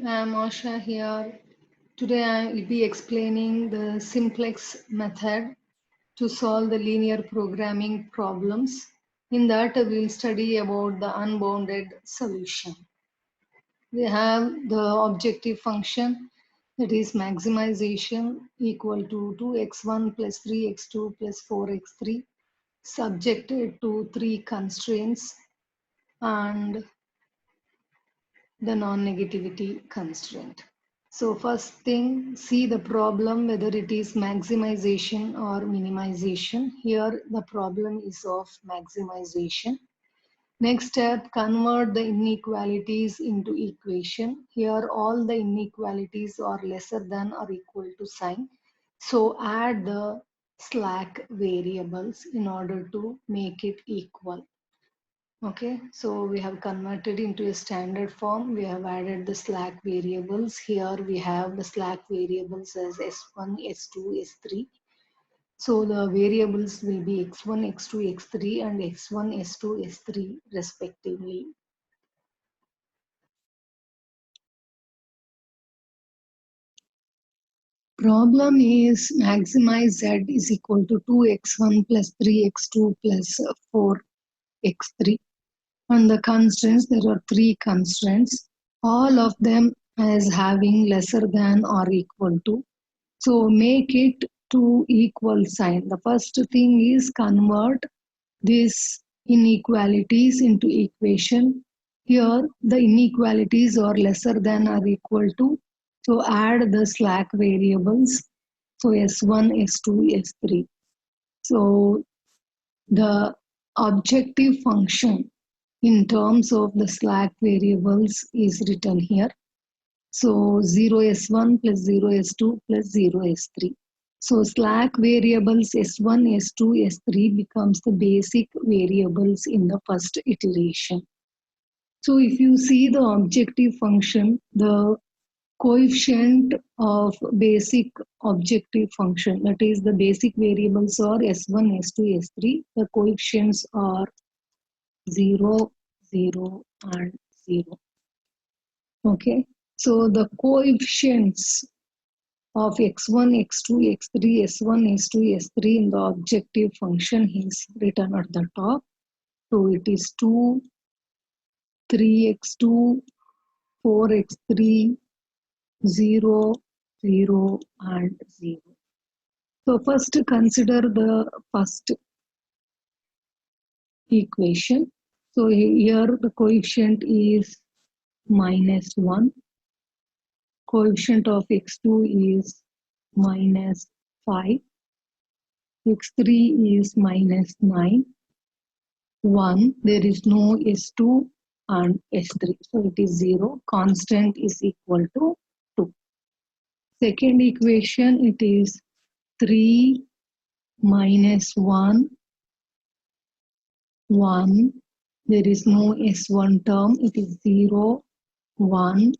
I'm Asha here. Today I will be explaining the simplex method to solve the linear programming problems. In that we'll study about the unbounded solution. We have the objective function, that is maximization, equal to 2x1 plus 3x2 plus 4x3, subjected to three constraints and the non-negativity constraint. So first thing, see the problem whether it is maximization or minimization. Here the problem is of maximization. Next step, convert the inequalities into equation. Here all the inequalities are lesser than or equal to sign. So add the slack variables in order to make it equal. Okay, so we have converted into a standard form. We have added the slack variables. Here we have the slack variables as S1, S2, S3. So the variables will be X1, X2, X3 and X1, S2, S3 respectively. Problem is maximize Z is equal to 2x1 plus 3x2 plus 4x3. And the constraints, there are three constraints, all of them as having lesser than or equal to. So make it to equal sign. The first thing is convert these inequalities into equation. Here the inequalities are lesser than or equal to. So add the slack variables. So S1, S2, S3. So the objective function in terms of the slack variables is written here. So 0s1 plus 0s2 plus 0s3. So slack variables s1, s2, s3 becomes the basic variables in the first iteration. So if you see the objective function, the coefficient of basic objective function, that is the basic variables are s1, s2, s3. The coefficients are 0, 0 and 0. Okay, so the coefficients of x1, x2, x3, s1, s2, s3 in the objective function is written at the top. So it is 2, 3x2, 4x3, 0, 0 and 0. So first consider the first equation. So here the coefficient is -1. Coefficient of x2 is -5. x3 is -9. 1, there is no s2 and s3. So it is 0. Constant is equal to 2. Second equation, it is 3 minus 1, 1. There is no s1 term. It is 0, 1,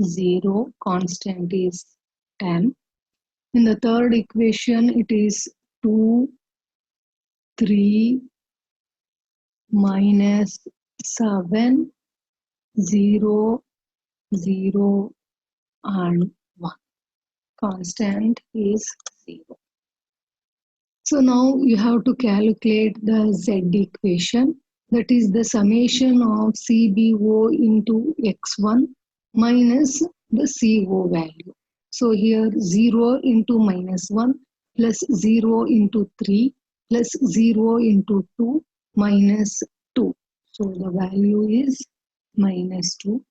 0. Constant is 10. In the third equation, it is 2, 3, minus 7, 0, 0 and 1. Constant is 0. So now you have to calculate the Z equation. That is the summation of CBO into X1 minus the CO value. So here 0 into -1 plus 0 into 3 plus 0 into 2 minus 2. So the value is -2.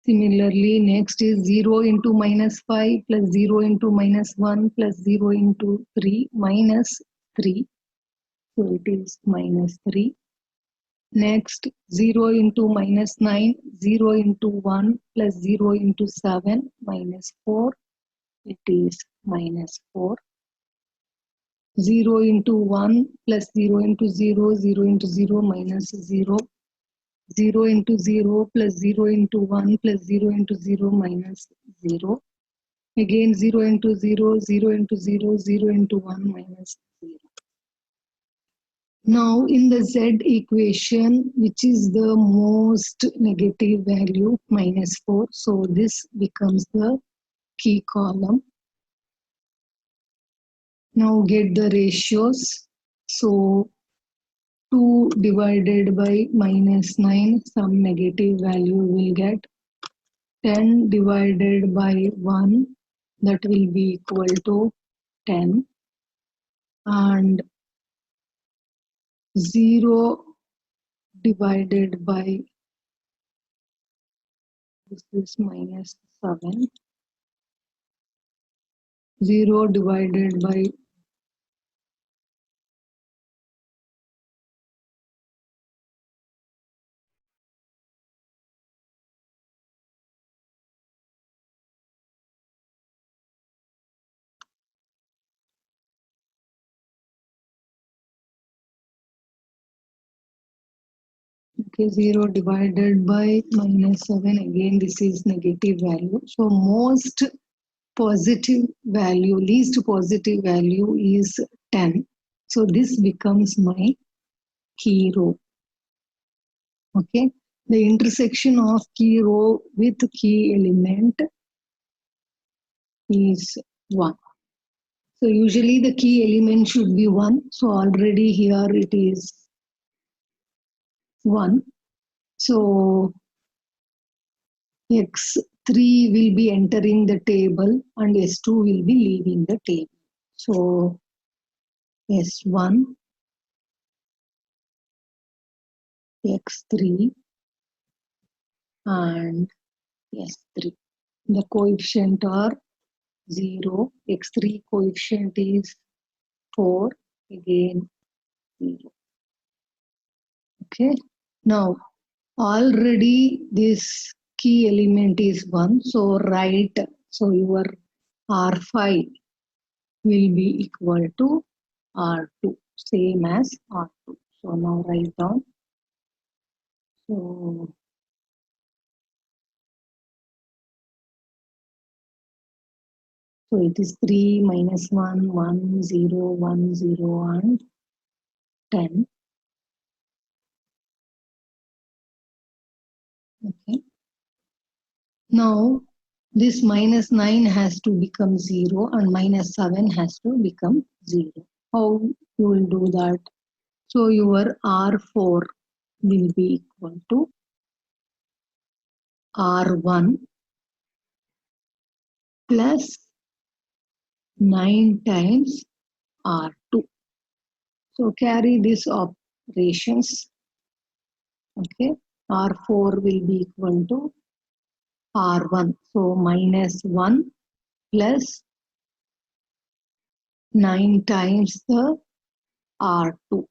Similarly, next is 0 into -5 plus 0 into -1 plus 0 into 3 minus 3. So it is -3. Next, 0 into -9, 0 into 1 plus 0 into 7 minus 4. It is -4. 0 into 1 plus 0 into 0, 0 into 0 minus 0. 0 into 0 plus 0 into 1 plus 0 into 0 minus 0. Again 0 into 0, 0 into 0, 0 into 1 minus 0. Now in the Z equation, which is the most negative value, -4. So this becomes the key column. Now get the ratios. So 2 divided by -9, some negative value will get. 10 divided by 1, that will be equal to 10. And 0 divided by, this is -7. 0 divided by okay, 0 divided by -7, again this is negative value. So most positive value, least positive value is 10. So this becomes my key row. Okay, the intersection of key row with key element is 1. So usually the key element should be 1. So already here it is 1. So X3 will be entering the table and S2 will be leaving the table. So S1, X3 and S3. The coefficient are 0. X3 coefficient is 4. Again 0. Okay. Now already this key element is 1. So write, so your R5 will be equal to R2, same as R2. So now write down. So it is 3, -1, 1, 0, 1, 0, and 10. Okay. Now this -9 has to become 0 and -7 has to become 0. How you will do that? So your R4 will be equal to R1 plus 9 times R2. So carry these operations. Okay, R4 will be equal to R1. So -1 plus 9 times the R2.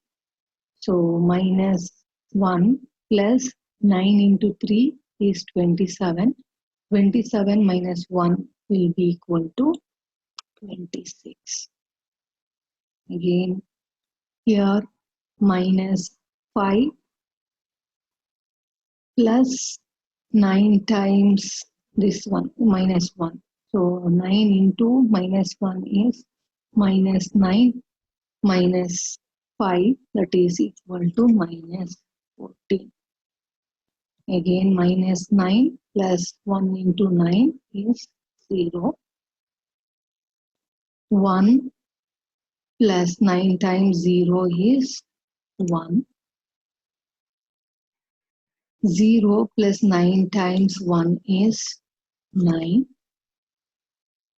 So -1 plus 9 into 3 is 27. 27 minus 1 will be equal to 26. Again, here -5 plus 9 times this one, -1. So 9 into -1 is -9 minus 5, that is equal to -14. Again -9 plus 1 into 9 is 0. 1 plus 9 times 0 is 1. 0 plus 9 times 1 is 9.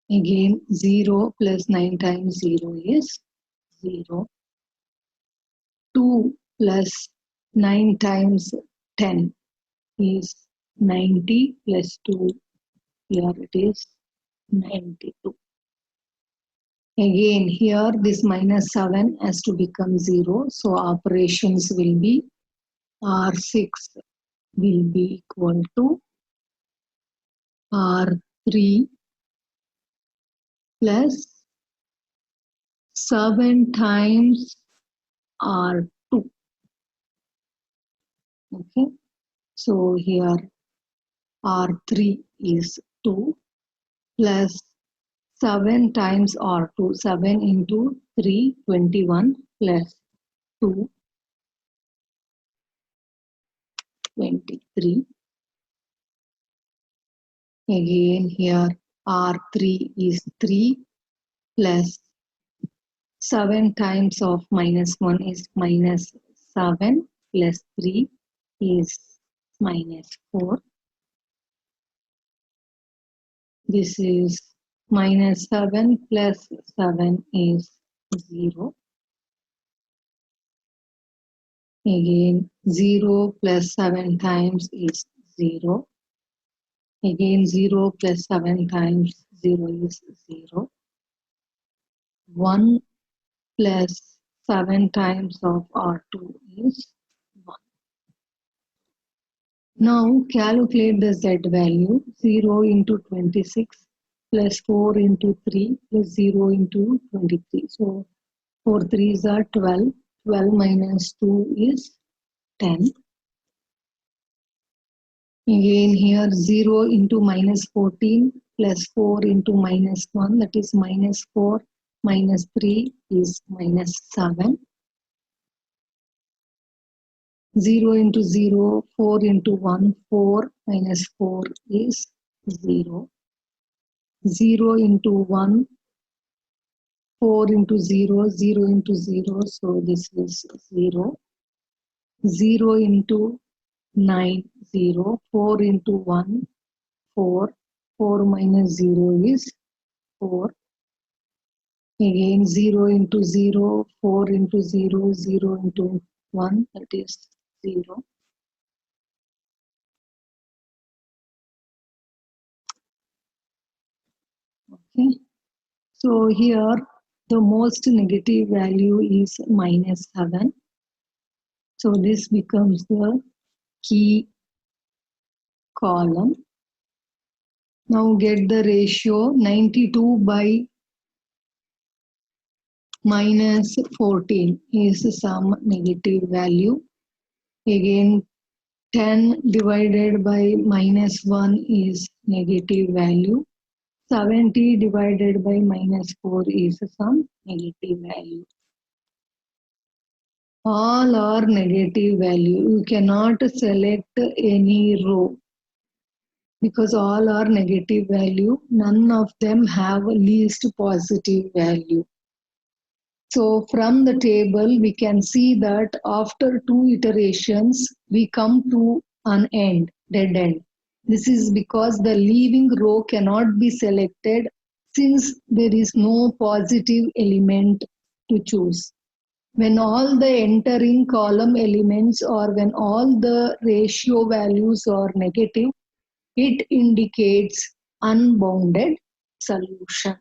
Again 0 plus 9 times 0 is 0. 2 plus 9 times 10 is 90 plus 2. Here it is 92. Again here this -7 has to become 0. So operations will be R6 will be equal to R3 plus 7 times R2. Okay. So here R3 is 2 plus 7 times R2. 7 into 3, 21 plus 2 23. Again here R3 is 3 plus 7 times of minus 1 is minus 7 plus 3 is minus 4. This is minus 7 plus 7 is 0. Again 0 plus 7 times is 0. Again 0 plus 7 times 0 is 0. 1 plus 7 times of R2 is 1. Now calculate the Z value. 0 into 26 plus 4 into 3 plus 0 into 23. So 4 3s are 12. 12 minus 2 is 10. Again here 0 into minus 14 plus 4 into minus 1, that is minus 4 minus 3 is minus 7. 0 into 0, 4 into 1, 4 minus 4 is 0. 0 into 1, 4 into 0, 0 into 0, so this is 0. 0 into 9, 0. 4 into 1, 4. 4 minus 0 is 4. Again 0 into 0, 4 into 0, 0 into 1, that is 0. Okay. So here the most negative value is minus 7. So this becomes the key column. Now get the ratio. 92 by minus 14 is some negative value. Again 10 divided by minus 1 is negative value. 70 divided by minus 4 is some negative value. All are negative value. You cannot select any row because all are negative value. None of them have least positive value. So from the table, we can see that after 2 iterations, we come to an end, dead end. This is because the leaving row cannot be selected since there is no positive element to choose. When all the entering column elements or when all the ratio values are negative, it indicates unbounded solution.